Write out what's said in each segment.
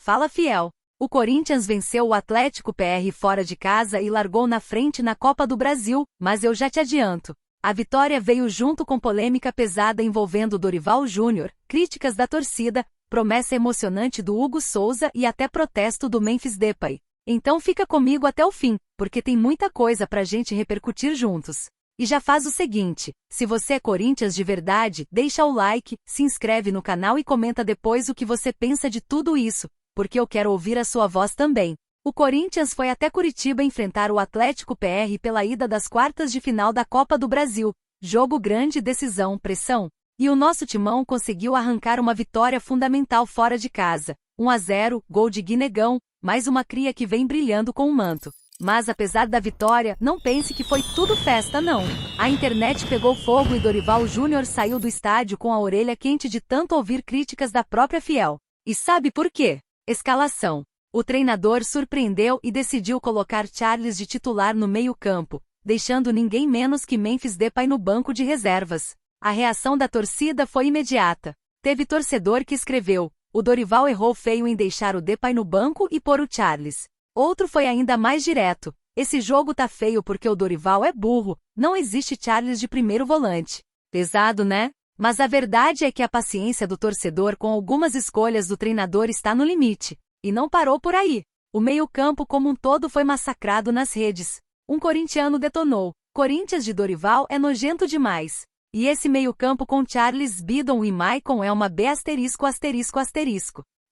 Fala Fiel! O Corinthians venceu o Atlético PR fora de casa e largou na frente na Copa do Brasil, mas eu já te adianto. A vitória veio junto com polêmica pesada envolvendo Dorival Júnior, críticas da torcida, promessa emocionante do Hugo Souza e até protesto do Memphis Depay. Então fica comigo até o fim, porque tem muita coisa pra gente repercutir juntos. E já faz o seguinte, se você é Corinthians de verdade, deixa o like, se inscreve no canal e comenta depois o que você pensa de tudo isso, porque eu quero ouvir a sua voz também. O Corinthians foi até Curitiba enfrentar o Atlético PR pela ida das quartas de final da Copa do Brasil. Jogo grande, decisão, pressão. E o nosso timão conseguiu arrancar uma vitória fundamental fora de casa. 1-0, gol de Guinegão, mais uma cria que vem brilhando com o manto. Mas apesar da vitória, não pense que foi tudo festa não. A internet pegou fogo e Dorival Júnior saiu do estádio com a orelha quente de tanto ouvir críticas da própria Fiel. E sabe por quê? Escalação. O treinador surpreendeu e decidiu colocar Charles de titular no meio-campo, deixando ninguém menos que Memphis Depay no banco de reservas. A reação da torcida foi imediata. Teve torcedor que escreveu: o Dorival errou feio em deixar o Depay no banco e pôr o Charles. Outro foi ainda mais direto: esse jogo tá feio porque o Dorival é burro, não existe Charles de primeiro volante. Pesado, né? Mas a verdade é que a paciência do torcedor com algumas escolhas do treinador está no limite. E não parou por aí. O meio-campo como um todo foi massacrado nas redes. Um corintiano detonou: Corinthians de Dorival é nojento demais. E esse meio-campo com Charles, Bidon e Maicon é uma B******.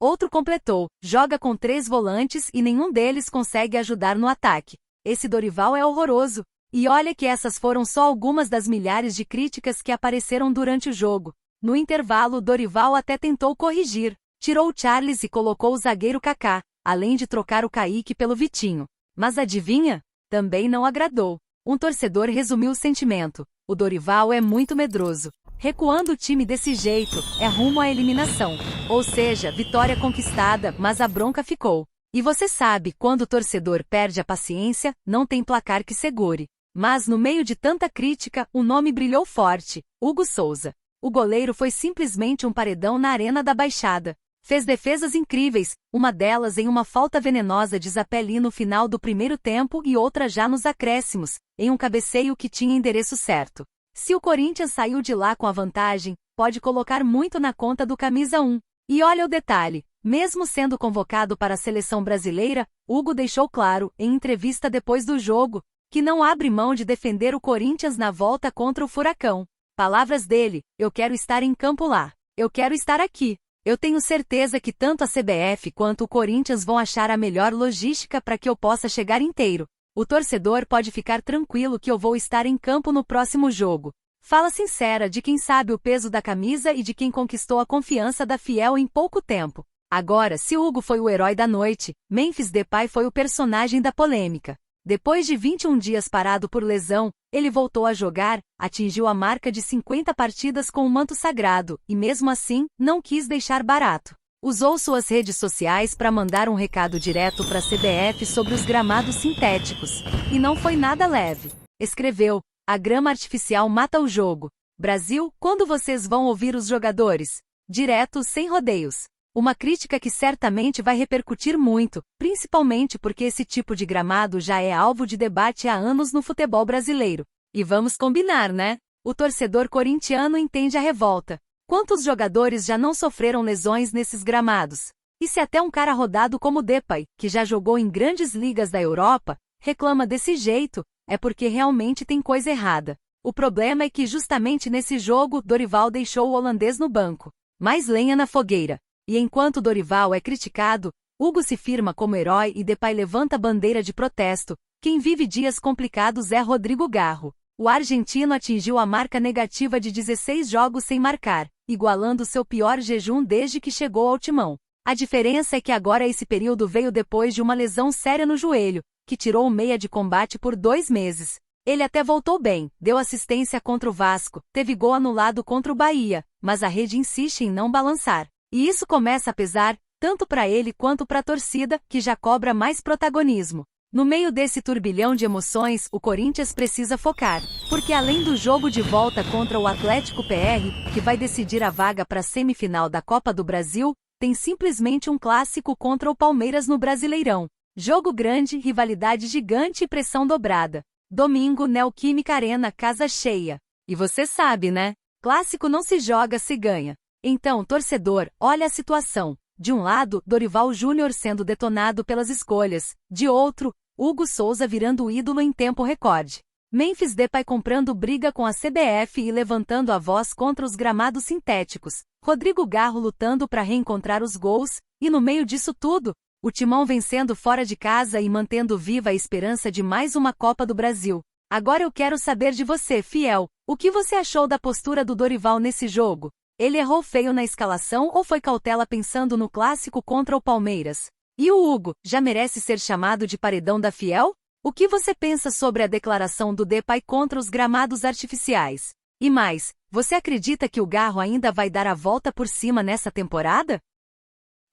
Outro completou: joga com 3 volantes e nenhum deles consegue ajudar no ataque. Esse Dorival é horroroso. E olha que essas foram só algumas das milhares de críticas que apareceram durante o jogo. No intervalo, Dorival até tentou corrigir. Tirou o Charles e colocou o zagueiro Kaká, além de trocar o Kaique pelo Vitinho. Mas adivinha? Também não agradou. Um torcedor resumiu o sentimento: o Dorival é muito medroso. Recuando o time desse jeito, é rumo à eliminação. Ou seja, vitória conquistada, mas a bronca ficou. E você sabe, quando o torcedor perde a paciência, não tem placar que segure. Mas no meio de tanta crítica, o nome brilhou forte: Hugo Souza. O goleiro foi simplesmente um paredão na Arena da Baixada. Fez defesas incríveis, uma delas em uma falta venenosa de Zapelli no final do primeiro tempo e outra já nos acréscimos, em um cabeceio que tinha endereço certo. Se o Corinthians saiu de lá com a vantagem, pode colocar muito na conta do camisa 1. E olha o detalhe: mesmo sendo convocado para a seleção brasileira, Hugo deixou claro, em entrevista depois do jogo, que não abre mão de defender o Corinthians na volta contra o Furacão. Palavras dele: eu quero estar em campo lá. Eu quero estar aqui. Eu tenho certeza que tanto a CBF quanto o Corinthians vão achar a melhor logística para que eu possa chegar inteiro. O torcedor pode ficar tranquilo que eu vou estar em campo no próximo jogo. Fala sincera de quem sabe o peso da camisa e de quem conquistou a confiança da Fiel em pouco tempo. Agora, se Hugo foi o herói da noite, Memphis Depay foi o personagem da polêmica. Depois de 21 dias parado por lesão, ele voltou a jogar, atingiu a marca de 50 partidas com o manto sagrado, e mesmo assim, não quis deixar barato. Usou suas redes sociais para mandar um recado direto para a CBF sobre os gramados sintéticos. E não foi nada leve. Escreveu: a grama artificial mata o jogo. Brasil, quando vocês vão ouvir os jogadores? Direto, sem rodeios. Uma crítica que certamente vai repercutir muito, principalmente porque esse tipo de gramado já é alvo de debate há anos no futebol brasileiro. E vamos combinar, né? O torcedor corintiano entende a revolta. Quantos jogadores já não sofreram lesões nesses gramados? E se até um cara rodado como Depay, que já jogou em grandes ligas da Europa, reclama desse jeito, é porque realmente tem coisa errada. O problema é que justamente nesse jogo, Dorival deixou o holandês no banco. Mais lenha na fogueira. E enquanto Dorival é criticado, Hugo se firma como herói e Depay levanta bandeira de protesto. Quem vive dias complicados é Rodrigo Garro. O argentino atingiu a marca negativa de 16 jogos sem marcar, igualando seu pior jejum desde que chegou ao timão. A diferença é que agora esse período veio depois de uma lesão séria no joelho, que tirou o meia de combate por 2 meses. Ele até voltou bem, deu assistência contra o Vasco, teve gol anulado contra o Bahia, mas a rede insiste em não balançar. E isso começa a pesar, tanto para ele quanto para a torcida, que já cobra mais protagonismo. No meio desse turbilhão de emoções, o Corinthians precisa focar, porque além do jogo de volta contra o Atlético PR, que vai decidir a vaga para a semifinal da Copa do Brasil, tem simplesmente um clássico contra o Palmeiras no Brasileirão. Jogo grande, rivalidade gigante e pressão dobrada. Domingo, Neoquímica Arena, casa cheia. E você sabe, né? Clássico não se joga, se ganha. Então, torcedor, olha a situação. De um lado, Dorival Júnior sendo detonado pelas escolhas. De outro, Hugo Souza virando ídolo em tempo recorde. Memphis Depay comprando briga com a CBF e levantando a voz contra os gramados sintéticos. Rodrigo Garro lutando para reencontrar os gols. E no meio disso tudo, o Timão vencendo fora de casa e mantendo viva a esperança de mais uma Copa do Brasil. Agora eu quero saber de você, fiel. O que você achou da postura do Dorival nesse jogo? Ele errou feio na escalação ou foi cautela pensando no clássico contra o Palmeiras? E o Hugo, já merece ser chamado de paredão da Fiel? O que você pensa sobre a declaração do Depay contra os gramados artificiais? E mais, você acredita que o Garro ainda vai dar a volta por cima nessa temporada?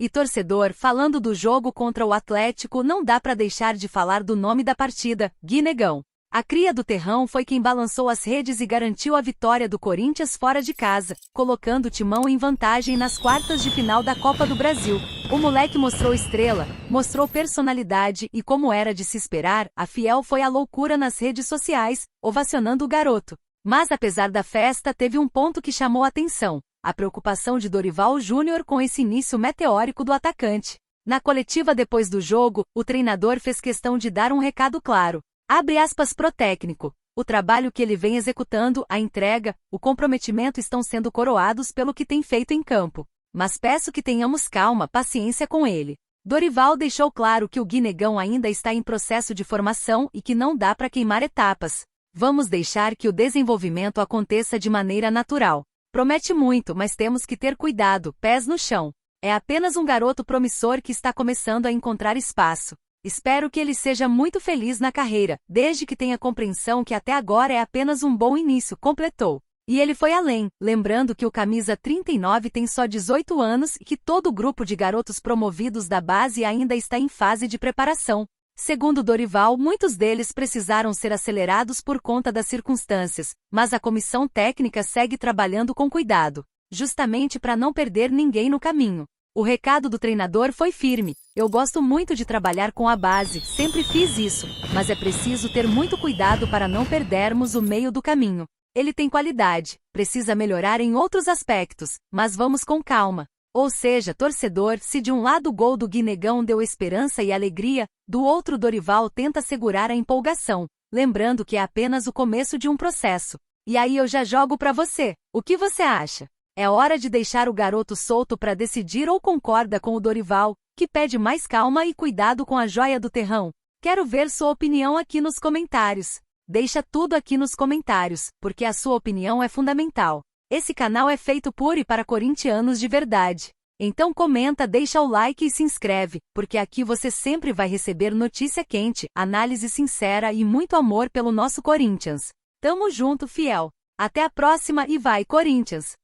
E torcedor, falando do jogo contra o Atlético, não dá para deixar de falar do nome da partida, Guinegão. A cria do Terrão foi quem balançou as redes e garantiu a vitória do Corinthians fora de casa, colocando o Timão em vantagem nas quartas de final da Copa do Brasil. O moleque mostrou estrela, mostrou personalidade e, como era de se esperar, a Fiel foi à loucura nas redes sociais, ovacionando o garoto. Mas apesar da festa, teve um ponto que chamou a atenção: a preocupação de Dorival Júnior com esse início meteórico do atacante. Na coletiva depois do jogo, o treinador fez questão de dar um recado claro. Abre aspas pro técnico. O trabalho que ele vem executando, a entrega, o comprometimento estão sendo coroados pelo que tem feito em campo. Mas peço que tenhamos calma, paciência com ele. Dorival deixou claro que o Guinegão ainda está em processo de formação e que não dá para queimar etapas. Vamos deixar que o desenvolvimento aconteça de maneira natural. Promete muito, mas temos que ter cuidado, pés no chão. É apenas um garoto promissor que está começando a encontrar espaço. Espero que ele seja muito feliz na carreira, desde que tenha compreensão que até agora é apenas um bom início, completou. E ele foi além, lembrando que o camisa 39 tem só 18 anos e que todo o grupo de garotos promovidos da base ainda está em fase de preparação. Segundo Dorival, muitos deles precisaram ser acelerados por conta das circunstâncias, mas a comissão técnica segue trabalhando com cuidado, justamente para não perder ninguém no caminho. O recado do treinador foi firme: eu gosto muito de trabalhar com a base, sempre fiz isso, mas é preciso ter muito cuidado para não perdermos o meio do caminho. Ele tem qualidade, precisa melhorar em outros aspectos, mas vamos com calma. Ou seja, torcedor, se de um lado o gol do Guinegão deu esperança e alegria, do outro Dorival tenta segurar a empolgação, lembrando que é apenas o começo de um processo. E aí eu já jogo para você, o que você acha? É hora de deixar o garoto solto para decidir ou concorda com o Dorival, que pede mais calma e cuidado com a joia do Terrão? Quero ver sua opinião aqui nos comentários. Deixa tudo aqui nos comentários, porque a sua opinião é fundamental. Esse canal é feito por e para corintianos de verdade. Então comenta, deixa o like e se inscreve, porque aqui você sempre vai receber notícia quente, análise sincera e muito amor pelo nosso Corinthians. Tamo junto, fiel. Até a próxima e vai, Corinthians!